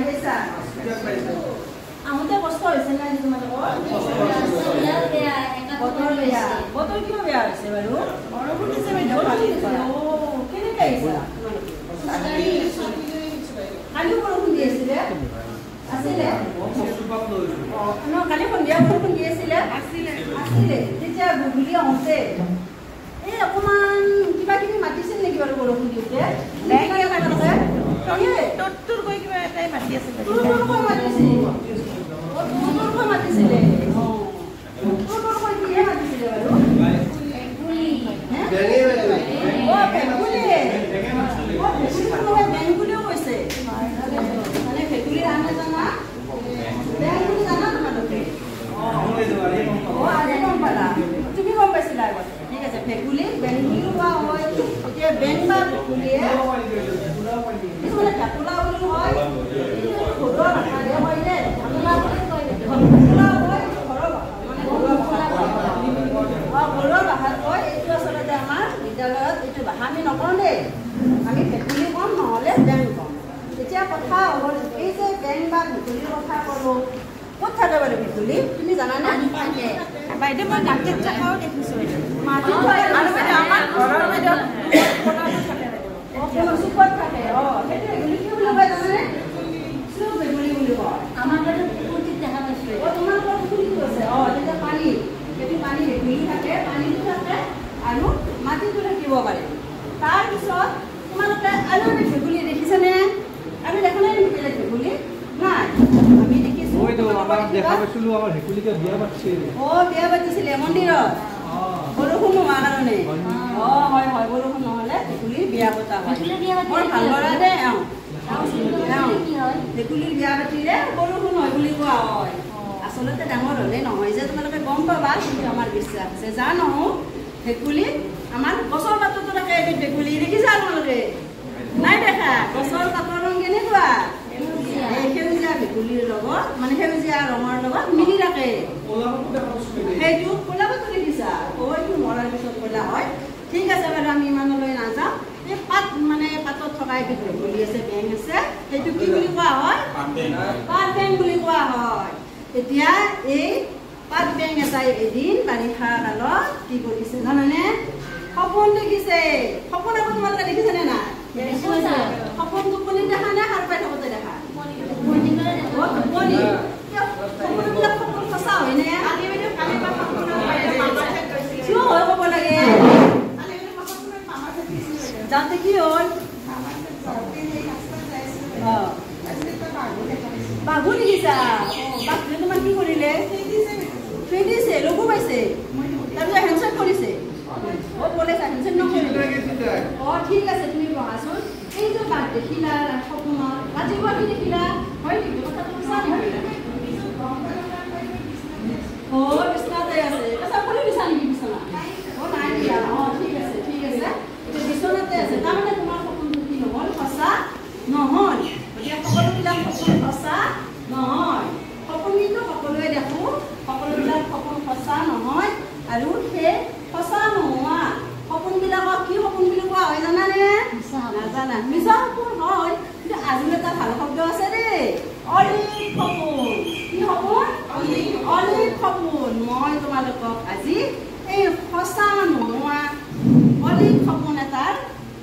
পাইছা আহোঁতে কষ্ট হৈছে নাই তোমালোকৰ বতৰ বেয়া বতৰ কিয় বেয়া হৈছে বাৰু বৰষুণ দিছে কেনেকৈ আহিছা কালি বৰষুণ দি আছিলে আছিলে কালি সন্ধিয়া বৰষুণ দি আছিলে তেতিয়া গধূলি আহোঁতে এই অকণমান কিবা কিবি মাতিছিল নেকি বাৰু বৰষুণ দিওঁতে তোৰ কৈ কিবা এটাই মাতি আছিলে মাতিছিলে কিহে মাতিছিলে বাৰু বেংগুলিও কৈছে মানে ভেকুলীৰ আন এজনা বেংগুলি জানা তোমালোকে আজি গম পালা তুমি গম পাইছিলা আগতে ঠিক আছে ভেকুলী বেংগুলিও কোৱা হয় এতিয়া বেং বা ভেকুলীয়ে কিছুমানে ঢাকুলা বুলি হয় ঘৰুৱা ভাষাৰে হয় যে ঢাকুলা বুলি কয় ঢাকুলা হয় ঘৰৰ ভাষা মানে ঘৰুৱা ভাষাত কয় এইটো আচলতে আমাৰ বিদ্যালয়ত এইটো ভাষা আমি নকওঁ দেই আমি ভেকুলী কম নহ'লে বেং কম এতিয়া কথা হ'ল এই যে বেং বা ভেকুলীৰ কথা ক'লোঁ ক'ত থাকে বাৰু ভেকুলী তুমি জানানে বাইদেউ মই মাটিত থকাও দেখিছোঁ মাটিত আৰু বাইদেউ আমাৰ ঘৰৰ বাইদেউ চুকত থাকে সেইটো ভেকুলী কি বুলি কয় জানানে চুক ভেকুলী বুলি কয় আমাৰ ঘৰত পুখুৰীত দেখা পাইছোঁ তোমালোকৰ পুখুৰীত আছে তেতিয়া পানী যদি পানী ভেকুলী থাকে পানীটো থাকে আৰু মাটিটো থাকিব পাৰে তাৰপিছত তোমালোকে আৰু এনে ভেকুলী দেখিছেনে আমি দেখা নাই নেকি বেলেগ ভেকুলী নাই আমি দেখিছোঁ দেখা পাইছিলোঁ আমাৰ ভেকুলীকে বিয়া পাতিছিল বিয়া পাতিছিলে মন্দিৰত বৰষুণ নোহোৱাৰ কাৰণে হয় হয় বৰষুণ নহ'লে ভেকুলীৰ বিয়া পতা হয় বৰ ভাল কৰা দেই ভেকুলীৰ বিয়া পাতিলে বৰষুণ হয় বুলি কোৱা হয় আচলতে ডাঙৰ হ'লে নহয় যে তোমালোকে গম পাবা কিন্তু আমাৰ বিশ্বাস আছে যা নহওঁ ভেকুলী আমাৰ গছৰ পাততো থাকে এবিধ ভেকুলী দেখিছা তোমালোকে নাই দেখা গছৰ পাতৰ ৰং কেনেকুৱা সেউজীয়া ভেকুলীৰ লগত মানে সেউজীয়া ৰঙৰ লগত মিলি থাকে সেইটো ক'লা পাতো দেখিছা এইটো মৰাৰ পিছত ক'লা হয় ঠিক আছে বাৰু আমি ইমানলৈ নাযাওঁ এই পাত মানে পাতত থকা এবিধ ভেকুলী আছে বেং আছে সেইটো কি বুলি কোৱা হয় পাত বেং বুলি কোৱা হয় এতিয়া এই পাত বেং এটাই এদিন বাৰিষা কালত কি কৰিছে জানানে সপোন দেখিছে সপোন আকৌ তোমালোকে দেখিছেনে নাই সপোন টোপনি দেখা নে সাৰ পাই থাকোঁতে দেখা সপোনবিলাক সপোন সঁচা হয়নে কিয় হয় ক'ব লাগে যাতে কি হ'ল বাঘু দেখিছা বাঘে তোমাৰ কি কৰিলে ফেদিছে লঘু পাইছে তাৰপিছত হেণ্ডশ্বেক কৰিছে ক'লে হেণ্ডশ্বেক নকৰিলে ঠিক আছে তুমি বহাচোন এই যে বাঘ দেখিলা সপোনত ৰাতিপুৱা কি দেখিলা হয় নেকি কথাটো সঁচা নেকি বিচনাতে আছে আচ্ছা ক'লে বিচনা নেকি বিচনা নাই দিয়া ঠিক আছে এতিয়া বিচনাতে আছে তাৰমানে তোমাৰ সপোনটো কি নহ'ল সঁচা নহয় এতিয়া সকলোবিলাক সপোন সঁচা নহয় সপোন কিন্তু সকলোৱে দেখোঁ সকলোবিলাক সপোন সঁচা নহয় আৰু সেই সঁচা নোহোৱা সপোনবিলাকক কি সপোন বুলি কোৱা হয় জানানে নাজানা মিছা সপোন হয় কিন্তু আজি এটা ভাল শব্দ আছে দেই অলিক সপোন কি সপোন অলিক সপোন মই তোমালোকক আজি এই সঁচা নোহোৱা অলিক সপোন এটাৰ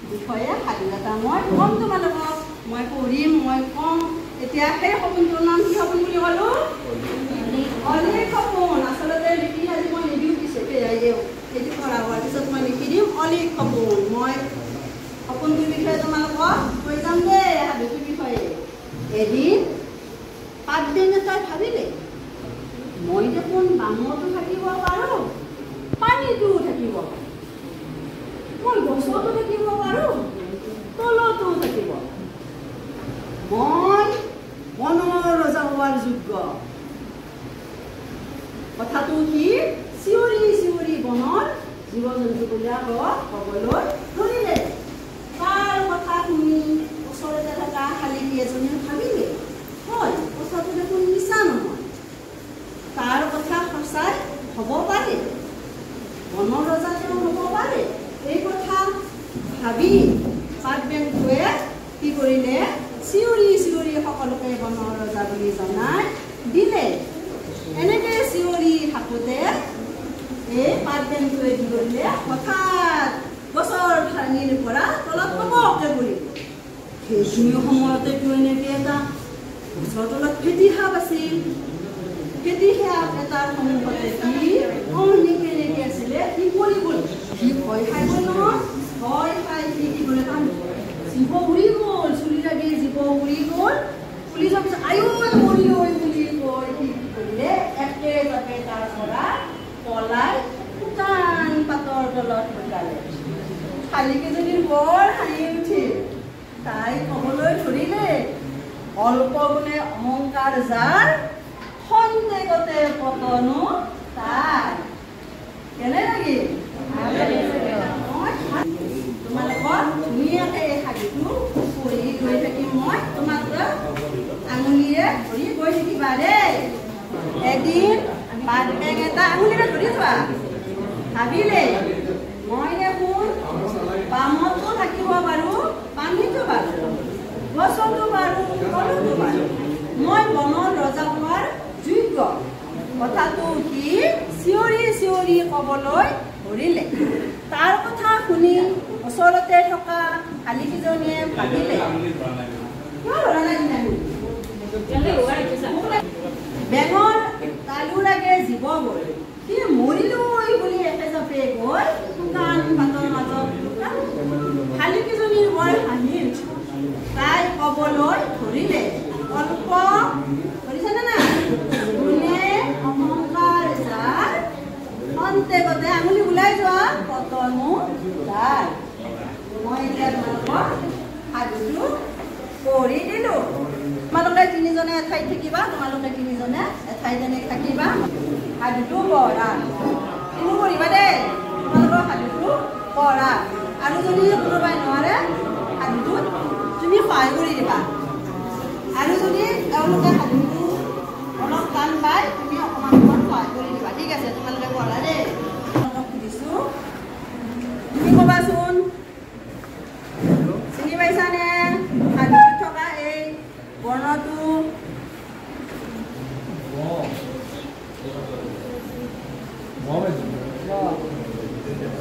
বিষয়ে সাধু এটা মই ক'ম তোমালোকক মই পঢ়িম মই ক'ম এতিয়া সেই সপোনটোৰ নাম কি সপোন বুলি ক'লোঁ অলিক সপোন আচলতে লিখি আজি মই নিদিওঁ দিছে সেইটো কৰা হোৱাৰ পিছত মই লিখি দিম অলিক সপোন মই সপোনটোৰ বিষয়ে তোমালোকক কৈ যাম দেই সাধুটোৰ বিষয়ে এদিন পাত বেং এটাই ভাবিলে মই দেখোন বামতো থাকিব পাৰোঁ পানীটোও থাকিব পাৰোঁ মই গছতো থাকিব পাৰোঁ তলতো থাকিব মই বনৰ ৰজা হোৱাৰ যোগ্য কথাটো কি চিঞৰি চিঞৰি বনৰ জীৱ জন্তুবিলাকক ক'বলৈ ধৰিলে তাৰ কথা শুনি ওচৰতে থকা শালিনী এজনীয়ে ভাবিলে হয় কথাটো দেখোন মিছা নহয় তাৰ কথা সঁচাই হ'ব পাৰে বনৰ ৰজা তেওঁ হ'ব পাৰে এই কথা ভাবি পাত বেংটোৱে কি কৰিলে চিঞৰি চিঞৰি সকলো সকলোকে বনৰ ৰজা বুলি জনাই দিলে। এনেকে চিঞৰি থাকোঁতে এই পাতবেংটোৱে কি কৰিলে হঠাৎ গছৰ ঠানিৰ পৰা তলত পপককৈ পৰিল। সেইখিনি সময়তেতো এনেকৈ এটা গছৰ তলত ফেটি সাপ আছিল। ফেটি সাপ এটাৰ সন্মুখতে সি কেনেকৈ আছিলে সি পৰি গ'ল। সি ভয় খাই গ'ল নহয়। ভয় খাই সি কি কৰিলে তাৰ জীৱ উৰি গ'ল, চুলি লাগি জীৱ উৰি গ'ল। পুলি যোৱাৰ পিছত আয়ো মৰি হৈ বুলি কৈ সি কি কৰিলে একেলগে তাৰ পৰা পলাই শুকান পাতৰ তলত লুকালে। শালিকেইজনীৰ বৰ হাঁহি উঠিল। তাই ক'বলৈ ধৰিলে অল্প গুণে অহংকাৰ যাৰ খন্তেকতে পতনো তাৰ। কেনে লাগিল? তোমালোকৰ ধুনীয়াকৈ এই শাড়ীটো পঢ়ি গৈ থাকিম মই। তোমালোকে আঙুলিৰে ধৰি গৈ থাকিবা দেই। এদিন পাতবেং এটা আঙুলিৰে ধৰি যোৱা। ভাবিলে মই দেখোন বামতো থাকিব পাৰোঁ, পানীতো পাৰোঁ, গছতো পাৰোঁ, ফলতো পাৰোঁ। মই বনৰ ৰজা হোৱাৰ যোগ্য। কথাটো সি চিঞৰি চিঞৰি ক'বলৈ ধৰিলে। তাৰ কথা শুনি ওচৰতে থকা শালিকেইজনীয়ে ভাবিলে বেঙৰ তালু লাগে জীৱবোৰ, সি মৰিলৈ বুলি একেজাপে গৈ শুকান পাতৰ মাজত লুকাল। শালিকেইজনীৰ বৰ হাঁহি তাই ক'বলৈ ধৰিলে অল্প ধৰিছেনে নাই গুণে অহংকাৰ যাৰ খন্তেকতে আঙুলি ওলাই যোৱা পতনো তাৰ। মই এতিয়া তোমালোকক সাধুটো পঢ়ি দিলোঁ। তোমালোকে তিনিজনে এঠাইত থাকিবা, তোমালোকে তিনিজনে এঠাইত তেনেকৈ থাকিবা। সাধুটো পঢ়া কিনো কৰিবা দেই। তোমালোকৰ সাধুটো পঢ়া আৰু যদি কোনোবাই নোৱাৰে সাধুটোত তুমি সহায় কৰি দিবা। আৰু যদি তেওঁলোকে সাধুটো অলপ টান পায় তুমি অকণমান সহায় কৰি দিবা। ঠিক আছে? তোমালোকে পঢ়া দেই। তোমালোকক সুধিছোঁ, তুমি ক'বাচোন চিনি পাইছানে সাধুটোত থকা এই বৰ্ণটো?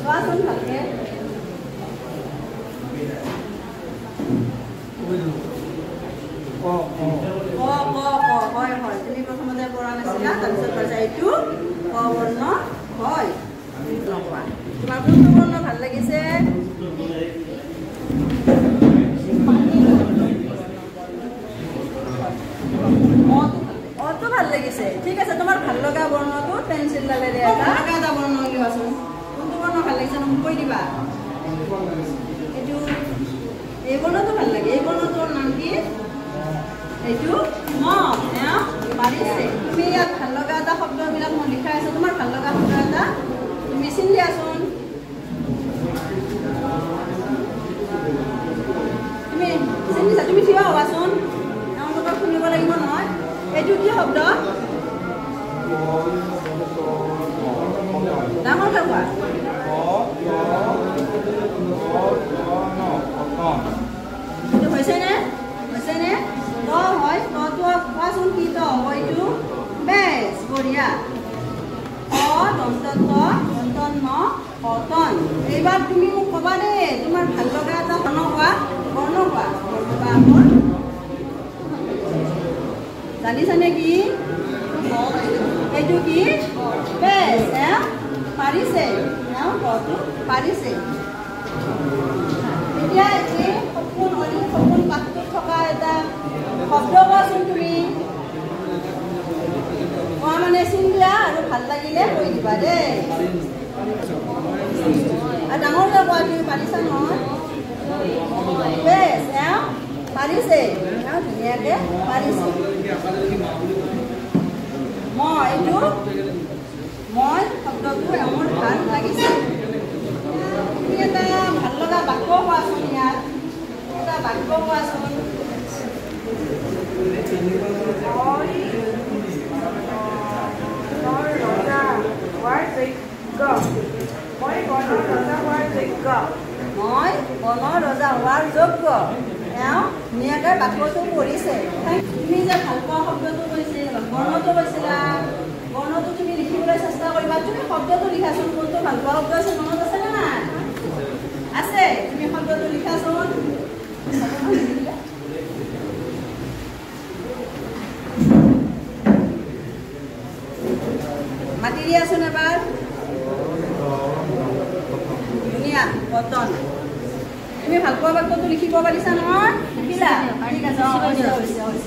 চোৱাচোন ভালকে। হয় হয়, তুমি প্ৰথমতে পৰা নাছিলা, তাৰপিছত কৈছা এইটো ক বৰ্ণ হয়। তোমাৰ কোনটো বৰ্ণ ভাল লাগিছে? অটো ভাল লাগিছে। ঠিক আছে, তোমাৰ ভাল লগা বৰ্ণটো পেঞ্চিল ডালেৰে এটা বৰ্ণ উলিওৱাচোন। কোনটো বৰ্ণ ভাল লাগিছে মোক কৈ দিবা। এইটো এই বৰ্ণটো ভাল লাগে। এই বৰ্ণটোৰ নাম কি? এইটো পাৰিছে। তুমি ইয়াত ভাল লগা এটা শব্দবিলাক মই লিখাই আছোঁ, তোমাৰ ভাল লগা শব্দ এটা তুমি চিন দিয়াচোন। তুমি চিন দিছা, তুমি থিয় হোৱাচোন, তেওঁলোকক শুনিব লাগিব নহয়। এইটো কি শব্দ? ডাঙৰকৈ কোৱা। এইটো হৈছেনে? হৈছেনে? ত হয়। তটো কোৱাচোন কি ত হ'ব এইটো? বেছ, বঢ়িয়া। দন্ত ন পতন। এইবাৰ তুমি মোক ক'বা দেই তোমাৰ ভাল লগা এটা বৰ্ণ কোৱা। বৰ্ণ কোৱা। বৰ্ণ জানিছানে কি? এইটো কি? বেছ, পাৰিছে। পাৰিছে। এতিয়া এই সপোন পাঠটোত থকা এটা শব্দ কোৱাচোন তুমি। কোৱা মানে চিন দিয়া আৰু ভাল লাগিলে কৈ দিবা দেই। আৰু ডাঙৰকৈ কোৱা, তুমি পাৰিছা নহয়? বেছ, পাৰিছে। ধুনীয়াকৈ পাৰিছে। মই শব্দটো মোৰ ভাল লাগিছে। তুমি এটা ভাল লগা বাক্য কোৱাচোন। ইয়াত এটা বাক্য কোৱাচোন। মই বনৰ ৰজা হোৱাৰ যোগ্য। ধুনীয়াকৈ বাক্যটো পঢ়িছে তুমি যে ভাল পোৱা শব্দটো কৈছিল বৰ্ণটো কৈছিলা বৰ্ণটো তুমি লিখিবলৈ চেষ্টা কৰিবা তুমি শব্দটো লিখাচোন কোনটো ভাল পোৱা শব্দ আছে মনত আছে নে নাই আছে তুমি শব্দটো লিখাচোন মাতি দিয়াচোন এবাৰ ধুনীয়া পতন তুমি ভাল পোৱা বাক্যটো লিখিব পাৰিছা নহয় লিখিলা ঠিক আছে হৈছে হৈছে হৈছে